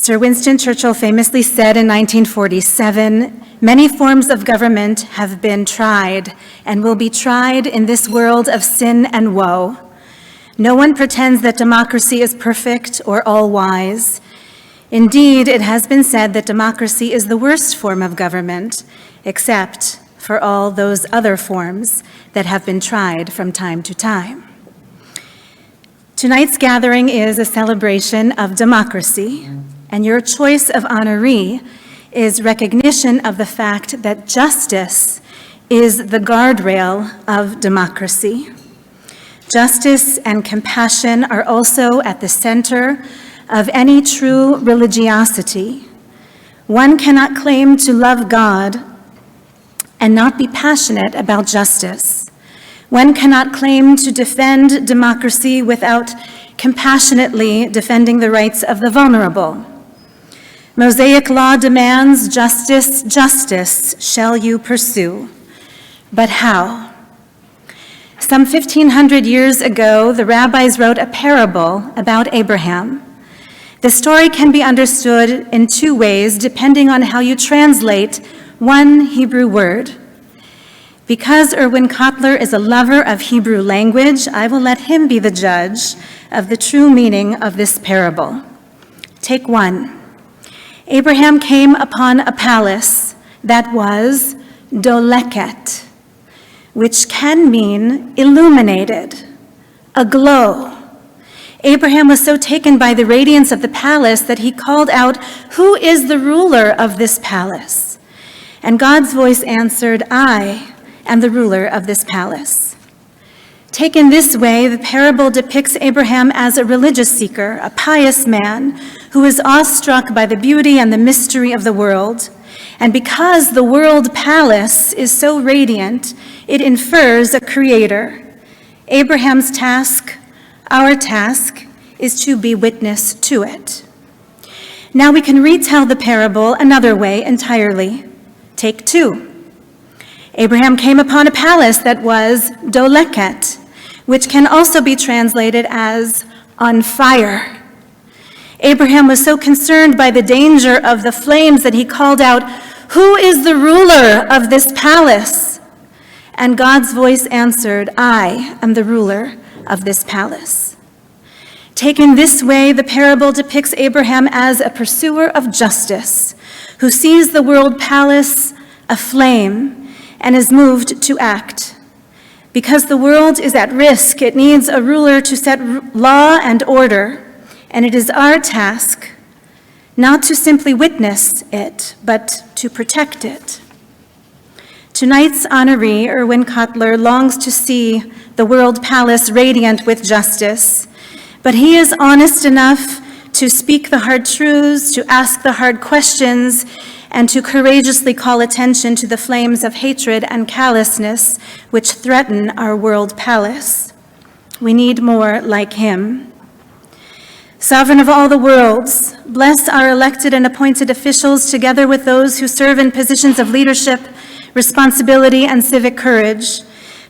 Sir Winston Churchill famously said in 1947, "Many forms of government have been tried and will be tried in this world of sin and woe. No one pretends that democracy is perfect or all-wise. Indeed, it has been said that democracy is the worst form of government, except for all those other forms that have been tried from time to time." Tonight's gathering is a celebration of democracy, and your choice of honoree is recognition of the fact that justice is the guardrail of democracy. Justice and compassion are also at the center of any true religiosity. One cannot claim to love God and not be passionate about justice. One cannot claim to defend democracy without compassionately defending the rights of the vulnerable. Mosaic law demands justice, justice shall you pursue. But how? Some 1,500 years ago, the rabbis wrote a parable about Abraham. The story can be understood in two ways, depending on how you translate one Hebrew word. Because Erwin Kotler is a lover of Hebrew language, I will let him be the judge of the true meaning of this parable. Take one. Abraham came upon a palace that was doleket, which can mean illuminated, aglow. Abraham was so taken by the radiance of the palace that he called out, "Who is the ruler of this palace?" And God's voice answered, "I am the ruler of this palace." Taken this way, the parable depicts Abraham as a religious seeker, a pious man who is awestruck by the beauty and the mystery of the world. And because the world palace is so radiant, it infers a creator. Abraham's task, our task, is to be witness to it. Now we can retell the parable another way entirely. Take two. Abraham came upon a palace that was doleket, which can also be translated as on fire. Abraham was so concerned by the danger of the flames that he called out, "Who is the ruler of this palace?" And God's voice answered, "I am the ruler of this palace." Taken this way, the parable depicts Abraham as a pursuer of justice, who sees the world palace aflame and is moved to act. Because the world is at risk, it needs a ruler to set law and order, and it is our task not to simply witness it, but to protect it. Tonight's honoree, Erwin Kotler, longs to see the world palace radiant with justice, but he is honest enough to speak the hard truths, to ask the hard questions, and to courageously call attention to the flames of hatred and callousness which threaten our world palace. We need more like him. Sovereign of all the worlds, bless our elected and appointed officials together with those who serve in positions of leadership, responsibility, and civic courage.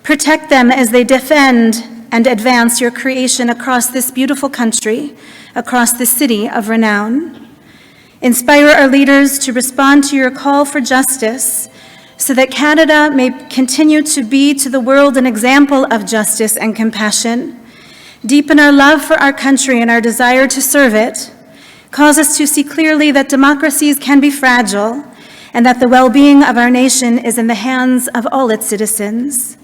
Protect them as they defend and advance your creation across this beautiful country, across this city of renown. Inspire our leaders to respond to your call for justice so that Canada may continue to be to the world an example of justice and compassion. Deepen our love for our country and our desire to serve it. Cause us to see clearly that democracies can be fragile and that the well-being of our nation is in the hands of all its citizens.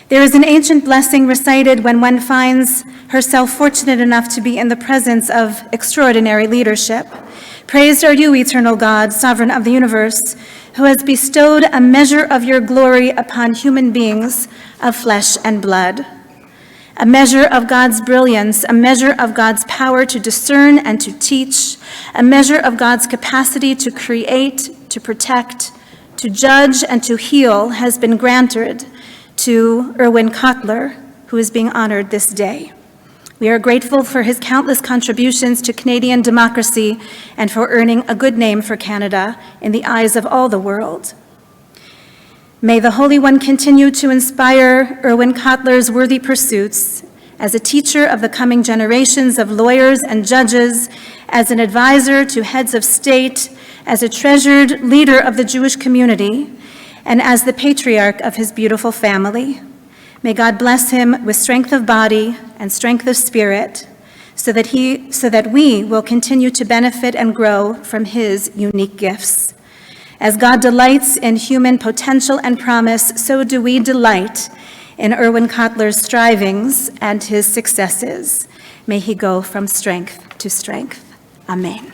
There is an ancient blessing recited when one finds herself fortunate enough to be in the presence of extraordinary leadership. Praised are you, eternal God, sovereign of the universe, who has bestowed a measure of your glory upon human beings of flesh and blood. A measure of God's brilliance, a measure of God's power to discern and to teach, a measure of God's capacity to create, to protect, to judge, and to heal has been granted to Erwin Kotler, who is being honored this day. We are grateful for his countless contributions to Canadian democracy and for earning a good name for Canada in the eyes of all the world. May the Holy One continue to inspire Erwin Kotler's worthy pursuits as a teacher of the coming generations of lawyers and judges as an advisor to heads of state, as a treasured leader of the Jewish community, and as the patriarch of his beautiful family. May God bless him with strength of body and strength of spirit, so that we will continue to benefit and grow from his unique gifts. As God delights in human potential and promise, so do we delight in Erwin Kotler's strivings and his successes. May he go from strength to strength. Amen.